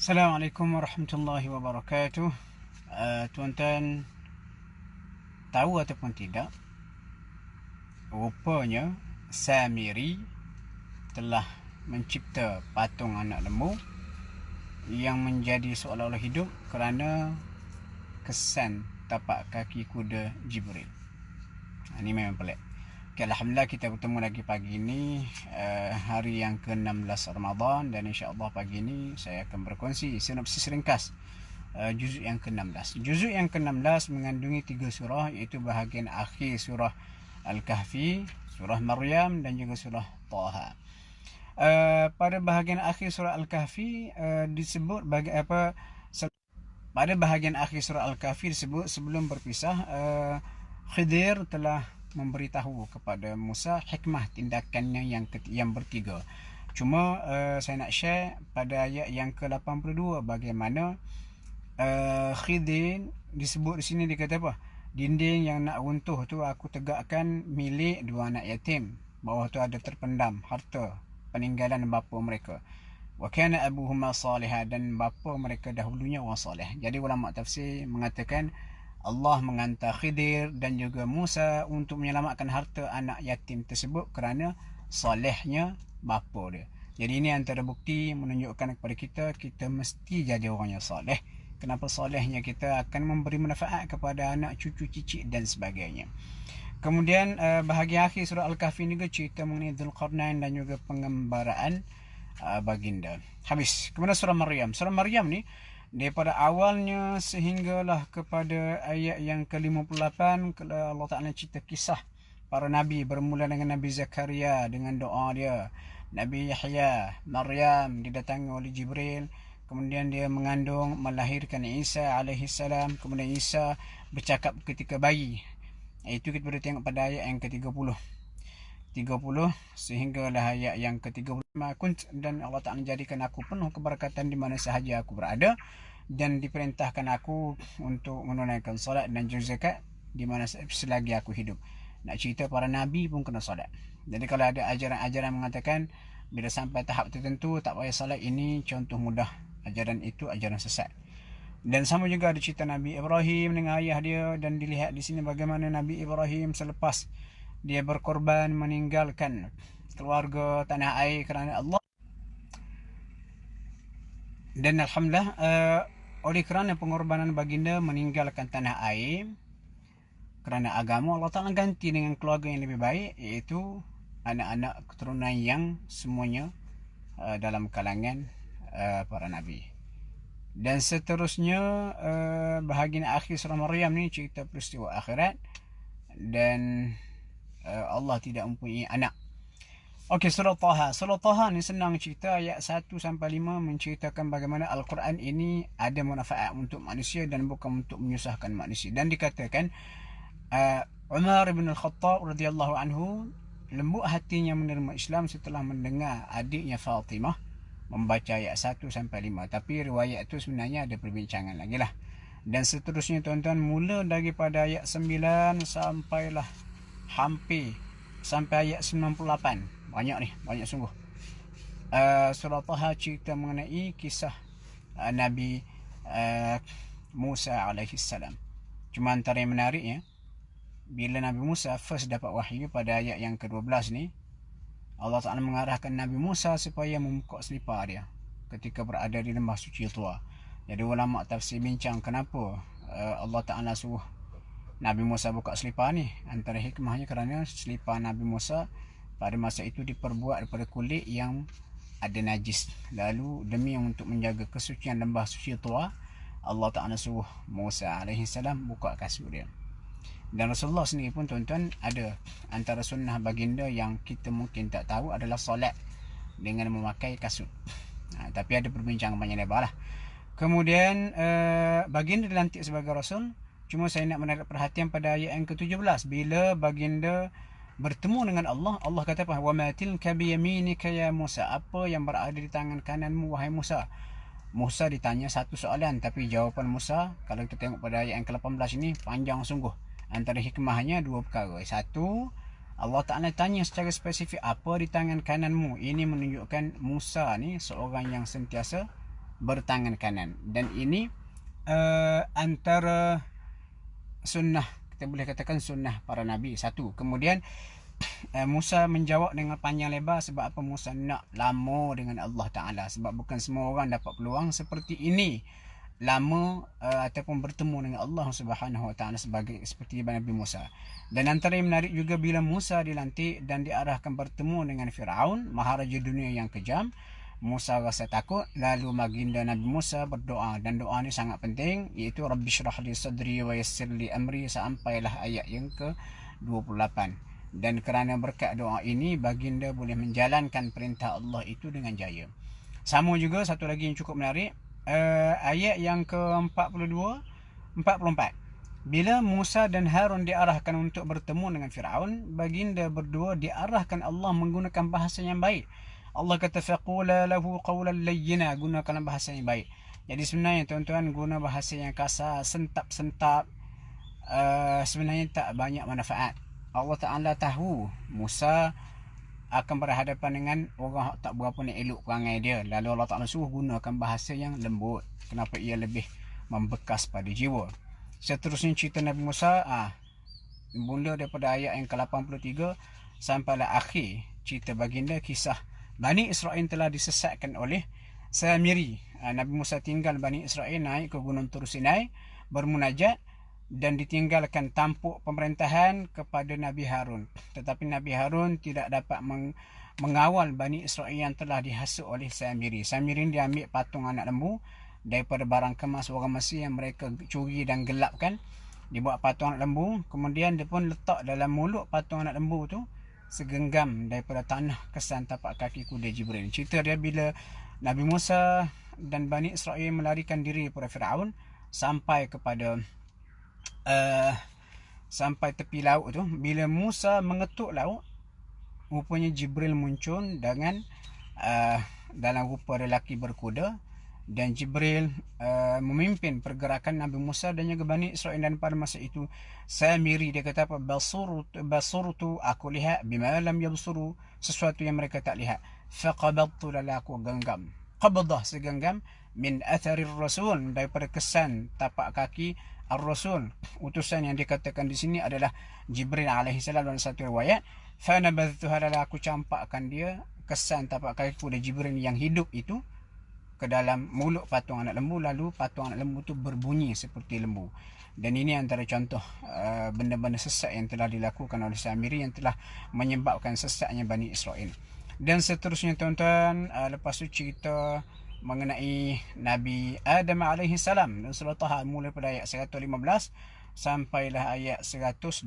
Assalamualaikum warahmatullahi wabarakatuh. Tuan-tuan tahu ataupun tidak, rupanya Samiri telah mencipta patung anak lembu yang menjadi seolah-olah hidup kerana kesan tapak kaki kuda Jibril. Ini memang pelik. Okay, Alhamdulillah kita bertemu lagi pagi ini, hari yang ke-16 Ramadan, dan insya-Allah pagi ini saya akan berkongsi sinopsis ringkas juzuk yang ke-16. Juzuk yang ke-16 mengandungi 3 surah, iaitu bahagian akhir surah Al-Kahfi, surah Maryam dan juga surah Taha. Pada bahagian akhir surah Al-Kahfi disebut pada bahagian akhir surah Al-Kahfi disebut sebelum berpisah, Khidir telah memberitahu kepada Musa hikmah tindakannya yang bertiga. Cuma saya nak share pada ayat yang ke-82 bagaimana Khidir disebut di sini. Dia kata apa? Dinding yang nak runtuh tu aku tegakkan milik dua anak yatim. Bawah tu ada terpendam harta peninggalan bapa mereka. Wa kana abuhuma salihah, dan bapa mereka dahulunya orang soleh. Jadi ulama tafsir mengatakan Allah menghantar Khidir dan juga Musa untuk menyelamatkan harta anak yatim tersebut kerana solehnya bapa dia. Jadi ini antara bukti menunjukkan kepada kita mesti jadi orang yang soleh. Kenapa solehnya kita akan memberi manfaat kepada anak, cucu, cicit dan sebagainya. Kemudian bahagian akhir surah Al-Kahfi juga cerita mengenai Dzulqarnain dan juga pengembaraan baginda. Habis. Kemudian surah Maryam. Surah Maryam ni daripada awalnya sehinggalah kepada ayat yang ke-58, Allah Ta'ala cerita kisah para Nabi, bermula dengan Nabi Zakaria dengan doa dia, Nabi Yahya, Maryam didatangi oleh Jibril, kemudian dia mengandung, melahirkan Isa alaihissalam, kemudian Isa bercakap ketika bayi. Itu kita boleh tengok pada ayat yang ke-30 sehinggalah ayat yang ke-35. Dan Allah Ta'ala jadikan aku penuh keberkatan di mana sahaja aku berada, dan diperintahkan aku untuk menunaikan solat dan juga zakat di mana selagi aku hidup. Nak cerita para Nabi pun kena solat. Jadi kalau ada ajaran-ajaran mengatakan bila sampai tahap tertentu tak payah solat, ini contoh mudah ajaran itu ajaran sesat. Dan sama juga ada cerita Nabi Ibrahim dengan ayah dia, dan dilihat di sini bagaimana Nabi Ibrahim selepas dia berkorban meninggalkan keluarga, tanah air kerana Allah. Dan Alhamdulillah oleh kerana pengorbanan baginda meninggalkan tanah air kerana agama, Allah Ta'ala ganti dengan keluarga yang lebih baik, iaitu anak-anak keturunan yang semuanya dalam kalangan para Nabi. Dan seterusnya bahagian akhir surah Maryam ni cerita peristiwa akhirat, dan Allah tidak mempunyai anak. Okey, surah Taha. Surah Taha ni senang cerita, ayat 1-5 menceritakan bagaimana Al-Quran ini ada manfaat untuk manusia dan bukan untuk menyusahkan manusia. Dan dikatakan Umar bin Al-Khattab radhiyallahu anhu lembut hatinya menerima Islam setelah mendengar adiknya Fatimah membaca ayat 1-5. Tapi riwayat itu sebenarnya ada perbincangan lagi lah. Dan seterusnya tuan-tuan, mula daripada ayat 9 sampailah hampir sampai ayat 98. Banyak ni, banyak sungguh. Surah Taha cerita mengenai kisah Nabi Musa alaihissalam. Cuma antara yang menariknya, bila Nabi Musa first dapat wahyu pada ayat yang ke-12 ni, Allah Ta'ala mengarahkan Nabi Musa supaya membuka selipar dia ketika berada di lembah suci Tua. Jadi ulama tafsir bincang kenapa Allah Ta'ala suruh Nabi Musa buka selipar ni. Antara hikmahnya kerana selipar Nabi Musa pada masa itu diperbuat daripada kulit yang ada najis. Lalu demi untuk menjaga kesucian lembah suci Tua, Allah Ta'ala suruh Musa alaihissalam buka kasut dia. Dan Rasulullah sendiri pun tuan-tuan, ada antara sunnah baginda yang kita mungkin tak tahu adalah solat dengan memakai kasut. Tapi ada perbincangan banyak lebar lah. Kemudian baginda dilantik sebagai Rasul. Cuma saya nak menarik perhatian pada ayat yang ke-17, bila baginda bertemu dengan Allah, Allah kata apa? Wa ma tilka bi yaminika ya Musa. Apa yang berada di tangan kananmu wahai Musa? Musa ditanya satu soalan, tapi jawapan Musa kalau kita tengok pada ayat yang ke-18 ini panjang sungguh. Antara hikmahnya dua perkara. Satu, Allah Ta'ala tanya secara spesifik apa di tangan kananmu. Ini menunjukkan Musa ni seorang yang sentiasa bertangan kanan. Dan ini antara sunnah, kita boleh katakan sunnah para nabi. Satu. Kemudian Musa menjawab dengan panjang lebar. Sebab apa? Musa nak lama dengan Allah Ta'ala. Sebab bukan semua orang dapat peluang seperti ini, lama ataupun bertemu dengan Allah Subhanahu Wa Ta'ala seperti Nabi Musa. Dan antara yang menarik juga, bila Musa dilantik dan diarahkan bertemu dengan Firaun, maharaja dunia yang kejam, Musa rasa takut. Lalu baginda Nabi Musa berdoa, dan doa ni sangat penting, iaitu Rabbi syrah li sadri wa yassir li amri, sampailah ayat yang ke-28. Dan kerana berkat doa ini, baginda boleh menjalankan perintah Allah itu dengan jaya. Sama juga satu lagi yang cukup menarik, ayat yang ke-42 44. Bila Musa dan Harun diarahkan untuk bertemu dengan Firaun, baginda berdua diarahkan Allah menggunakan bahasa yang baik. Allah kata faqula lahu qawlan layyina, gunakan bahasa yang baik. Jadi sebenarnya tuan-tuan, guna bahasa yang kasar, sentap-sentap, sebenarnya tak banyak manfaat. Allah Ta'ala tahu Musa akan berhadapan dengan orang tak berapa nak elok perangai dia. Lalu Allah Ta'ala suruh gunakan bahasa yang lembut. Kenapa? Ia lebih membekas pada jiwa. Seterusnya cerita Nabi Musa, mula daripada ayat yang ke-83 sampailah akhir cerita baginda, kisah Bani Israel telah disesatkan oleh Samiri. Nabi Musa tinggal Bani Israel, naik ke Gunung Tur Sinai, bermunajat, dan ditinggalkan tampuk pemerintahan kepada Nabi Harun. Tetapi Nabi Harun tidak dapat mengawal Bani Israel yang telah dihasut oleh Samiri. Samiri dia ambil patung anak lembu daripada barang kemas orang Mesir yang mereka curi dan gelapkan. Dia buat patung anak lembu, kemudian dia pun letak dalam mulut patung anak lembu tu segenggam daripada tanah kesan tapak kaki kuda Jibril. Cerita dia bila Nabi Musa dan Bani Israel melarikan diri daripada Firaun sampai kepada sampai tepi laut tu. Bila Musa mengetuk laut, rupanya Jibril muncul dengan dalam rupa lelaki berkuda, dan Jibril memimpin pergerakan Nabi Musa dan juga Bani Israel. Dan pada masa itu Samiri dia kata apa? Basurtu, aku lihat, bima lam yabsuru, sesuatu yang mereka tak lihat. Faqabadtu, lalu aku genggam. Qabdah, segenggam, min atharir rasul, daripada kesan tapak kaki ar-rasul. Utusan yang dikatakan di sini adalah Jibril alaihissalam dalam satu riwayat. Fa nabadhtuha, lalu aku campakkan dia, kesan tapak kaki kuda Jibril yang hidup itu, ke dalam mulut patung anak lembu. Lalu patung anak lembu tu berbunyi seperti lembu. Dan ini antara contoh benda-benda sesat yang telah dilakukan oleh Samiri, yang telah menyebabkan sesatnya Bani Israel. Dan seterusnya tuan-tuan, lepas tu cerita mengenai Nabi Adam alaihi salam dan surah Taha, mulai pada ayat 115 sampailah ayat 123.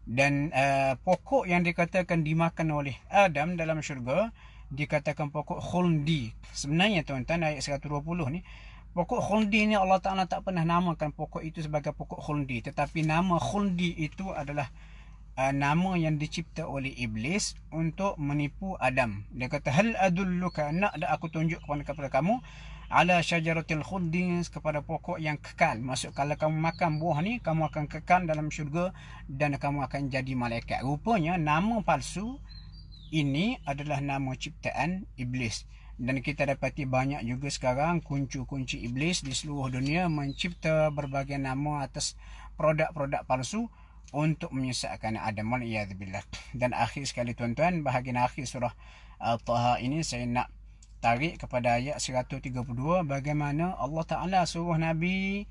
Dan pokok yang dikatakan dimakan oleh Adam dalam syurga dikatakan pokok khuldi. Sebenarnya tuan-tuan, ayat 120 ni, pokok khuldi ni Allah Ta'ala tak pernah namakan pokok itu sebagai pokok khuldi. Tetapi nama khuldi itu adalah nama yang dicipta oleh Iblis untuk menipu Adam. Dia kata, hal adulluka, nak dah aku tunjuk kepada kamu, ala syajaratil khuldi, kepada pokok yang kekal. Maksud, kalau kamu makan buah ni, kamu akan kekal dalam syurga dan kamu akan jadi malaikat. Rupanya nama palsu ini adalah nama ciptaan Iblis. Dan kita dapati banyak juga sekarang kunci-kunci Iblis di seluruh dunia mencipta berbagai nama atas produk-produk palsu untuk menyesatkan Adam. Waliyadzubillah. Dan akhir sekali tuan-tuan, bahagian akhir surah Taha ini saya nak tarik kepada ayat 132, bagaimana Allah Ta'ala suruh Nabi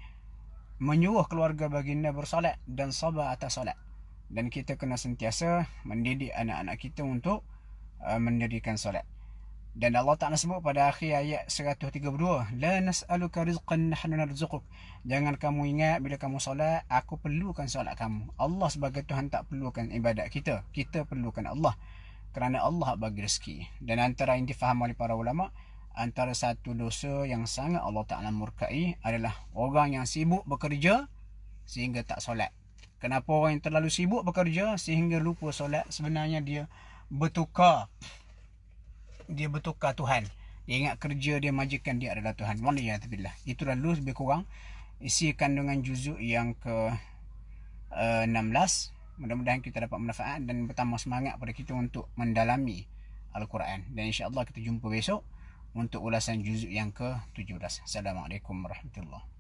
menyuruh keluarga baginda bersolat dan sabar atas solat. Dan kita kena sentiasa mendidik anak-anak kita untuk mendirikan solat. Dan Allah Ta'ala sebut pada akhir ayat 132, la nas'aluka rizqan nahnu narzuquk. Jangan kamu ingat bila kamu solat, aku perlukan solat kamu. Allah sebagai Tuhan tak perlukan ibadat kita. Kita perlukan Allah, kerana Allah bagi rezeki. Dan antara yang difaham oleh para ulama, antara satu dosa yang sangat Allah Ta'ala murkai adalah orang yang sibuk bekerja sehingga tak solat. Kenapa orang yang terlalu sibuk bekerja sehingga lupa solat? Sebenarnya dia bertukar Tuhan. Dia ingat kerja dia, majikan dia adalah Tuhan. Waliyadzubillah. Itu lalu lebih kurang isi kandungan juzuk yang ke-16. Mudah-mudahan kita dapat manfaat dan bertambah semangat pada kita untuk mendalami Al-Quran. Dan insya-Allah kita jumpa besok. untuk ulasan juzuk yang ke-17. Assalamualaikum warahmatullahi